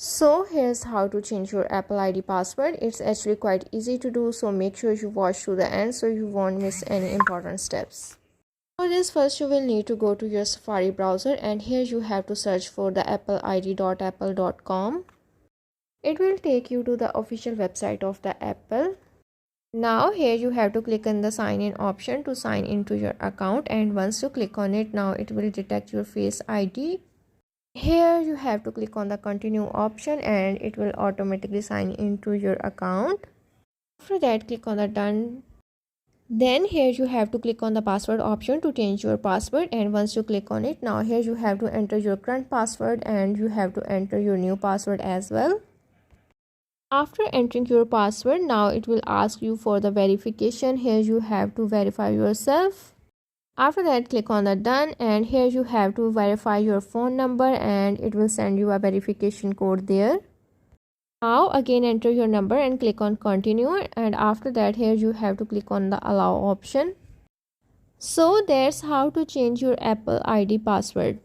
So here's how to change your Apple ID password. It's actually quite easy to do, so make sure you watch to the end so you won't miss any important steps. For this, first you will need to go to your Safari browser, and here you have to search for the appleid.apple.com. It will take you to the official website of the Apple. Now here you have to click on the sign in option to sign into your account, and once you click on it, now it will detect your Face ID. Here you have to click on the continue option and it will automatically sign into your account. After that, click on the done. Then here you have to click on the password option to change your password, and once you click on it, now here you have to enter your current password and you have to enter your new password as well. After entering your password, now it will ask you for the verification. Here you have to verify yourself. After that, click on the done, and here you have to verify your phone number and it will send you a verification code there. Now again enter your number and click on continue, and after that here you have to click on the allow option. So that's how to change your Apple ID password.